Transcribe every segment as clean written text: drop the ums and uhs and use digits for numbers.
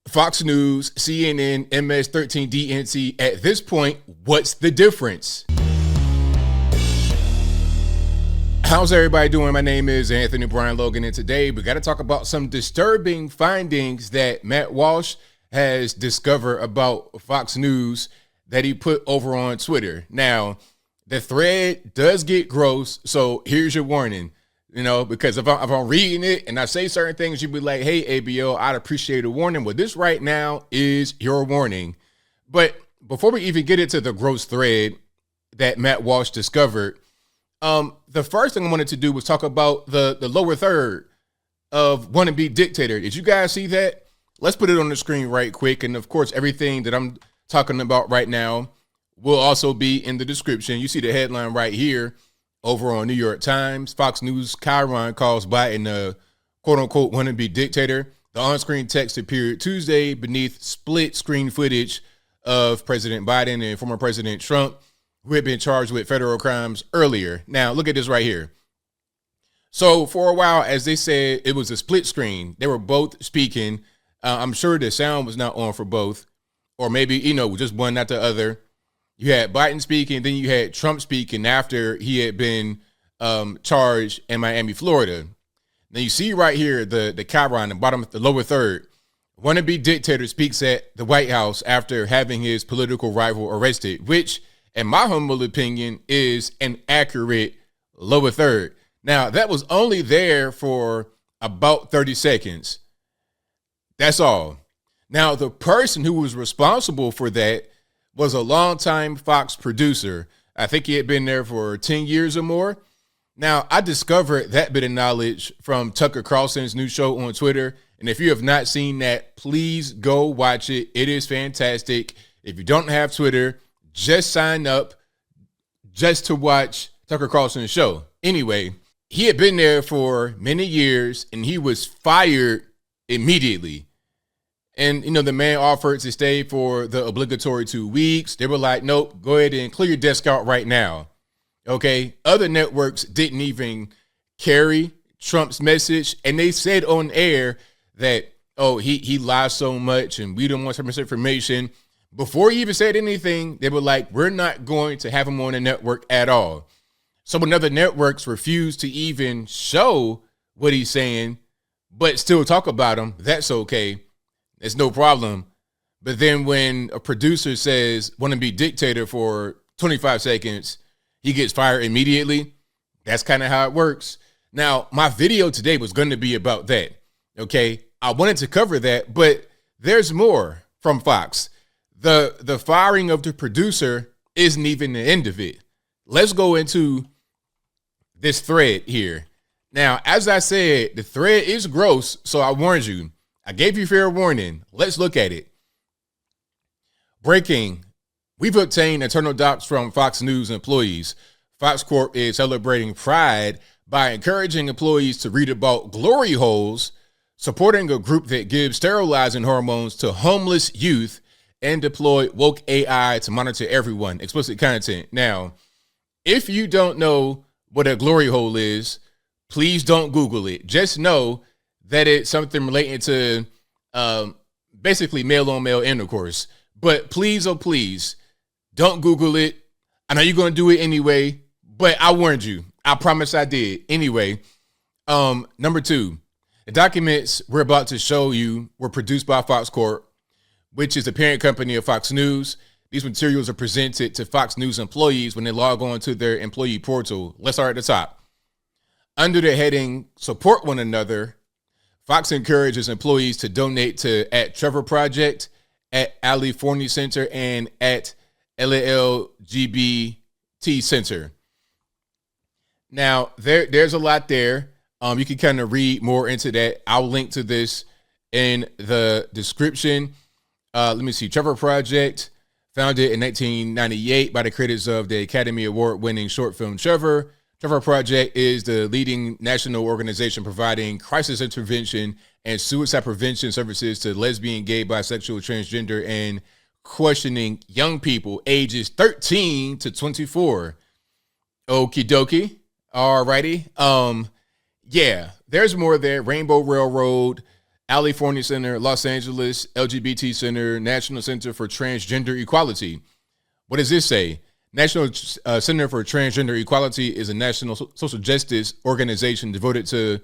Fox News, CNN, MS-13, DNC. At this point, what's the difference? How's everybody doing? My name is Anthony Brian Logan, and today we got to talk about some disturbing findings that Matt Walsh has discovered about Fox News that he put over on Twitter. Now, the thread does get gross, so here's your warning. Because if I'm reading it and I say certain things, you'd be like, hey, ABO, I'd appreciate a warning. Well, this right now is your warning. But before we even get into the gross thread that Matt Walsh discovered, the first thing I wanted to do was talk about the lower third of wannabe dictator. Did you guys see that? Let's put it on the screen right quick. And of course, everything that I'm talking about right now will also be in the description. You see the headline right here over on New York Times. Fox News Chiron calls Biden a quote-unquote wannabe dictator. The on-screen text appeared Tuesday beneath split-screen footage of President Biden and former President Trump, who had been charged with federal crimes earlier. Now, look at this right here. So for a while, as they said, it was a split screen. They were both speaking. I'm sure the sound was not on for both, or maybe, just one, not the other. You had Biden speaking, then you had Trump speaking after he had been charged in Miami, Florida. Now you see right here, the Chiron, the bottom, the lower third. Wannabe dictator speaks at the White House after having his political rival arrested, which, in my humble opinion, is an accurate lower third. Now, that was only there for about 30 seconds. That's all. Now, the person who was responsible for that was a longtime Fox producer. I think he had been there for 10 years or more. Now, I discovered that bit of knowledge from Tucker Carlson's new show on Twitter. And if you have not seen that, please go watch it. It is fantastic. If you don't have Twitter, just sign up just to watch Tucker Carlson's show. Anyway, he had been there for many years and he was fired immediately. And, the man offered to stay for the obligatory 2 weeks. They were like, nope, go ahead and clear your desk out right now. Okay. Other networks didn't even carry Trump's message. And they said on air that, he lies so much and we don't want some information. Before he even said anything, they were like, we're not going to have him on the network at all. So when other networks refuse to even show what he's saying, but still talk about him, that's okay. It's no problem. But then when a producer says, want to be dictator for 25 seconds, he gets fired immediately. That's kind of how it works. Now, my video today was going to be about that. Okay. I wanted to cover that, but there's more from Fox. The firing of the producer isn't even the end of it. Let's go into this thread here. Now, as I said, the thread is gross, so I warned you. I gave you fair warning. Let's look at it. Breaking. We've obtained internal docs from Fox News employees. Fox Corp is celebrating Pride by encouraging employees to read about glory holes, supporting a group that gives sterilizing hormones to homeless youth, and deploy woke AI to monitor everyone. Explicit content. Now, if you don't know what a glory hole is, please don't Google it. Just know that it's something related to basically male-on-male intercourse. But please, oh please, don't Google it. I know you're going to do it anyway, but I warned you. I promise I did. Anyway, number 2, the documents we're about to show you were produced by Fox Corp, which is the parent company of Fox News. These materials are presented to Fox News employees when they log on to their employee portal. Let's start at the top. Under the heading, Support One Another, Fox encourages employees to donate to at Trevor Project, at Ali Forney Center, and at LLGBT Center. Now, there's a lot there. You can kind of read more into that. I'll link to this in the description. Let me see. Trevor Project, founded in 1998 by the creators of the Academy Award-winning short film Trevor. Trevor Project is the leading national organization providing crisis intervention and suicide prevention services to lesbian, gay, bisexual, transgender, and questioning young people ages 13 to 24. Okie dokie. Alrighty. Yeah, there's more there. Rainbow Railroad, California Center, Los Angeles, LGBT Center, National Center for Transgender Equality. What does this say? National Center for Transgender Equality is a national social justice organization devoted to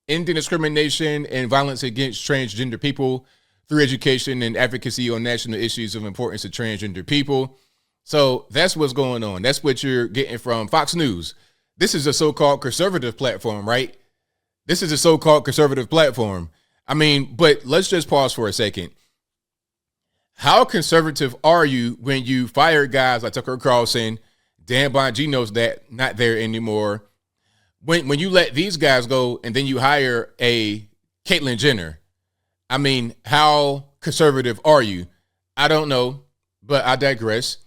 ending discrimination and violence against transgender people through education and advocacy on national issues of importance to transgender people. So that's what's going on. That's what you're getting from Fox News. This is a so-called conservative platform, right? This is a so-called conservative platform. I mean, but let's just pause for a second. How conservative are you when you fire guys like Tucker Carlson, Dan Bongino's that not there anymore? When you let these guys go and then you hire a Caitlyn Jenner, I mean, how conservative are you? I don't know, but I digress.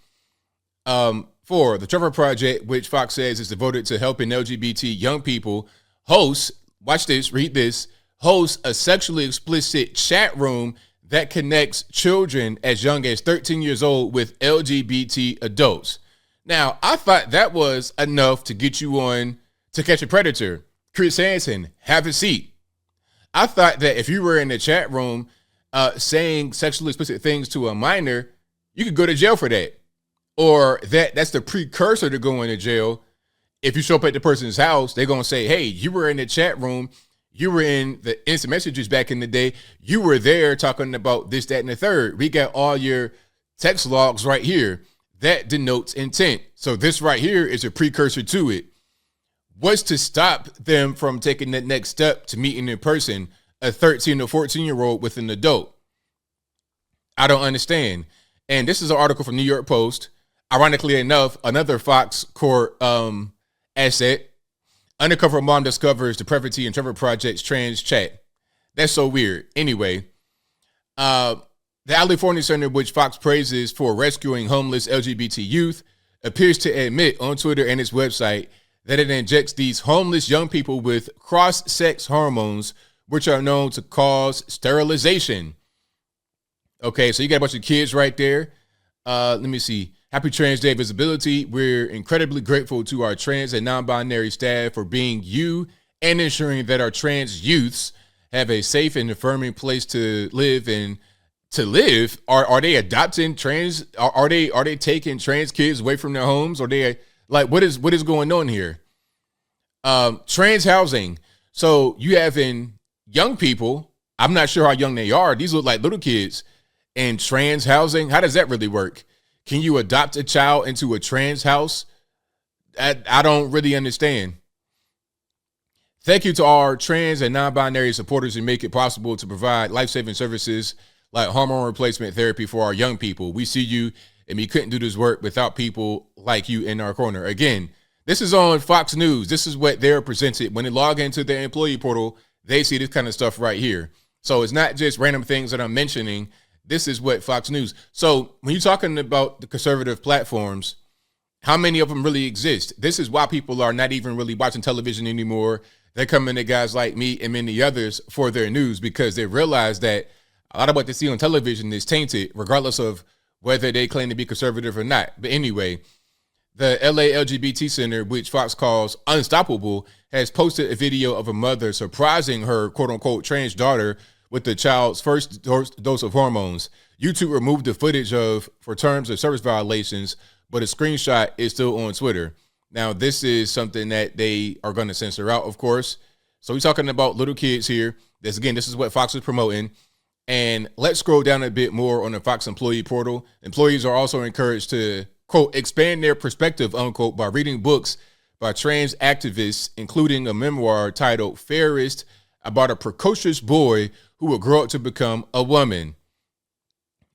For the Trevor Project, which Fox says is devoted to helping LGBT young people host, watch this, read this, host a sexually explicit chat room that connects children as young as 13 years old with LGBT adults. Now, I thought that was enough to get you on To Catch a Predator. Chris Hansen, have a seat. I thought that if you were in the chat room saying sexually explicit things to a minor, you could go to jail for that. Or that's the precursor to going to jail. If you show up at the person's house, they're going to say, hey, you were in the chat room. You were in the instant messages back in the day. You were there talking about this, that, and the third. We got all your text logs right here. That denotes intent. So this right here is a precursor to it. What's to stop them from taking that next step to meeting in person, a 13 or 14-year-old with an adult? I don't understand. And this is an article from New York Post. Ironically enough, another Fox Court asset. Undercover mom discovers the Previty and Trevor Project's trans chat. That's so weird. Anyway, the California Center, which Fox praises for rescuing homeless LGBT youth, appears to admit on Twitter and its website that it injects these homeless young people with cross-sex hormones, which are known to cause sterilization. Okay, so you got a bunch of kids right there. Let me see. Happy Trans Day Visibility. We're incredibly grateful to our trans and non-binary staff for being you and ensuring that our trans youths have a safe and affirming place to live and to live. Are they adopting trans? Are they taking trans kids away from their homes? Are they like, what is going on here? Trans housing. So you having young people. I'm not sure how young they are. These look like little kids. And trans housing. How does that really work? Can you adopt a child into a trans house? I don't really understand. Thank you to our trans and non-binary supporters who make it possible to provide life-saving services like hormone replacement therapy for our young people. We see you, and we couldn't do this work without people like you in our corner. Again, this is on Fox News. This is what they're presented. When they log into their employee portal, they see this kind of stuff right here. So it's not just random things that I'm mentioning. This is what Fox News. So when you're talking about the conservative platforms, how many of them really exist? This is why people are not even really watching television anymore. They're coming to guys like me and many others for their news because they realize that a lot of what they see on television is tainted, regardless of whether they claim to be conservative or not. But anyway, the LA LGBT Center, which Fox calls unstoppable, has posted a video of a mother surprising her quote-unquote trans daughter with the child's first dose of hormones. YouTube removed the footage for terms of service violations, but a screenshot is still on Twitter. Now, this is something that they are going to censor out, of course. So we're talking about little kids here. This is what Fox is promoting. And let's scroll down a bit more on the Fox employee portal. Employees are also encouraged to, quote, expand their perspective, unquote, by reading books by trans activists, including a memoir titled Fairest, about a precocious boy who will grow up to become a woman.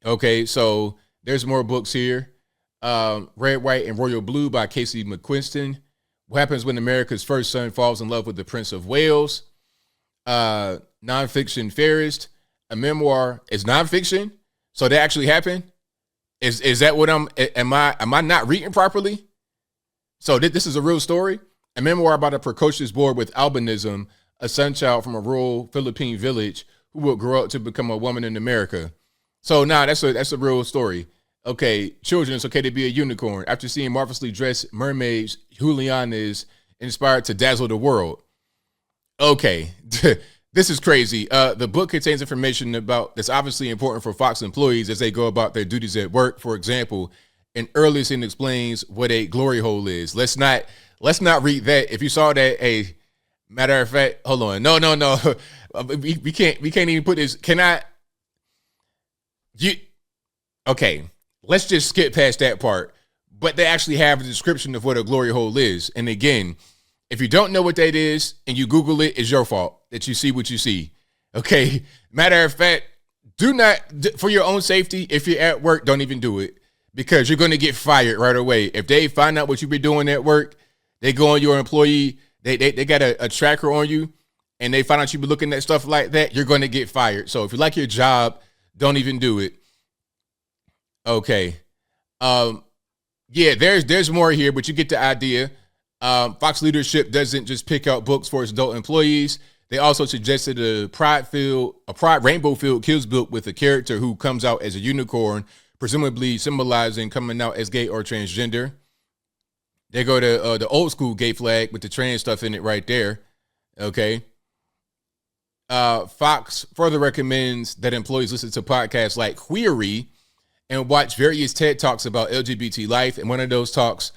Okay, so there's more books here. Red, White, and Royal Blue by Casey McQuiston. What happens when America's first son falls in love with the Prince of Wales? Nonfiction Fairest. A memoir is nonfiction. So that actually happened. Is that what am I not reading properly? So this is a real story. A memoir about a precocious boy with albinism, a son child from a rural Philippine village who will grow up to become a woman in America. So that's a real story. Okay, children, it's okay to be a unicorn. After seeing marvelously dressed mermaids, Juliana is inspired to dazzle the world. Okay, This is crazy. The book contains information about that's obviously important for Fox employees as they go about their duties at work. For example, an early scene explains what a glory hole is. Let's not read that. If you saw that, a matter of fact, hold on. No. We can't even put this. Can I? Okay. Let's just skip past that part. But they actually have a description of what a glory hole is. And again, if you don't know what that is and you Google it, it's your fault that you see what you see. Okay. Matter of fact, do not, for your own safety, if you're at work, don't even do it because you're going to get fired right away. If they find out what you've been doing at work, they go on your employee, they got a tracker on you and they find out you've been looking at stuff like that, you're going to get fired. So if you like your job, don't even do it. Okay. Yeah, there's more here, but you get the idea. Fox leadership doesn't just pick out books for its adult employees. They also suggested a pride rainbow-filled Kills book with a character who comes out as a unicorn, presumably symbolizing coming out as gay or transgender. They go to the old school gay flag with the trans stuff in it right there. Okay. Fox further recommends that employees listen to podcasts like Query and watch various TED Talks about LGBT life. In one of those talks,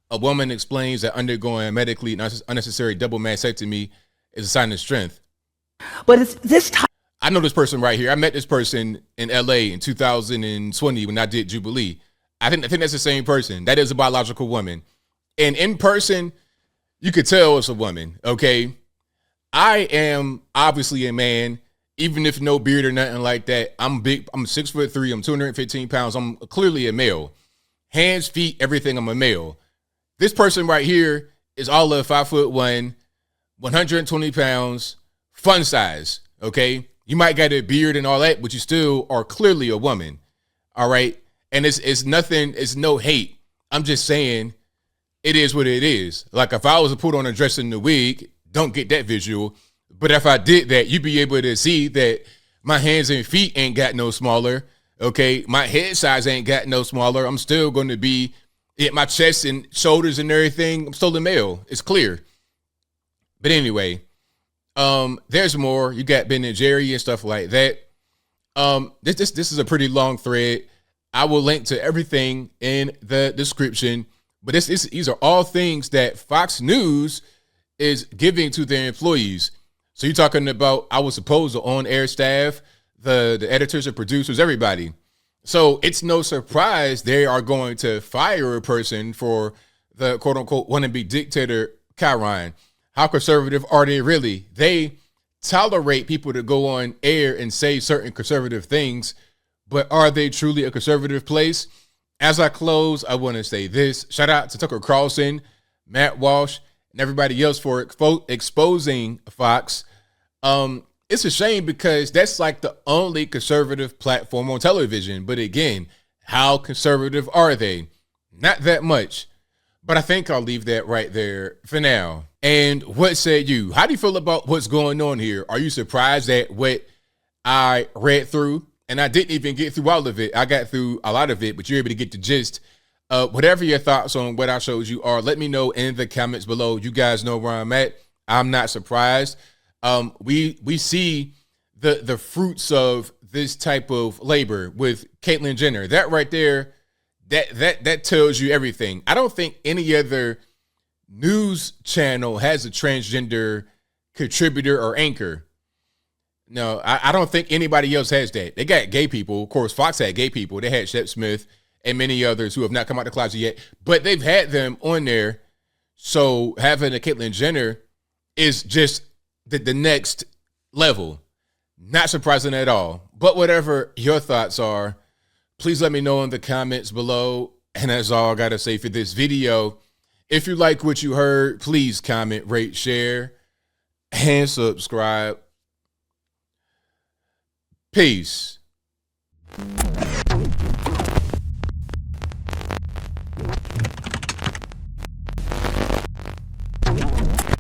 a woman explains that undergoing medically unnecessary double mastectomy is a sign of strength. But it's this time. I know this person right here. I met this person in LA in 2020 when I did Jubilee. I think that's the same person. That is a biological woman. And in person, you could tell it's a woman, okay? I am obviously a man, even if no beard or nothing like that. I'm big. I'm 6'3". I'm 215 pounds. I'm clearly a male. Hands, feet, everything. I'm a male. This person right here is all of 5'1", 120 pounds, fun size. Okay. You might got a beard and all that, but you still are clearly a woman. All right. And it's nothing. It's no hate. I'm just saying it is what it is. Like if I was to put on a dress and a wig, don't get that visual. But if I did that, you'd be able to see that my hands and feet ain't got no smaller. Okay. My head size ain't got no smaller. I'm still going to be at my chest and shoulders and everything. I'm still a male. It's clear. But anyway, there's more. You got Ben and Jerry and stuff like that. This is a pretty long thread. I will link to everything in the description. But these are all things that Fox News is giving to their employees. So you're talking about, I would suppose, the on-air staff, the editors and producers, everybody. So it's no surprise they are going to fire a person for the quote-unquote wannabe dictator, Chiron. How conservative are they really? They tolerate people to go on air and say certain conservative things, but are they truly a conservative place? As I close, I want to say this. Shout out to Tucker Carlson, Matt Walsh, and everybody else for exposing Fox. It's a shame because that's like the only conservative platform on television. But again, how conservative are they? Not that much. But I think I'll leave that right there for now. And what say you? How do you feel about what's going on here? Are you surprised at what I read through? And I didn't even get through all of it. I got through a lot of it, but you're able to get the gist. Whatever your thoughts on what I showed you are, let me know in the comments below. You guys know where I'm at. I'm not surprised. We see the fruits of this type of labor with Caitlyn Jenner. That right there, that tells you everything. I don't think any other news channel has a transgender contributor or anchor. No, I don't think anybody else has that. They got gay people. Of course, Fox had gay people. They had Shep Smith and many others who have not come out the closet yet, but they've had them on there. So having a Caitlyn Jenner is just the next level. Not surprising at all. But whatever your thoughts are, please let me know in the comments below. And that's all I got to say for this video. If you like what you heard, please comment, rate, share, and subscribe. Peace.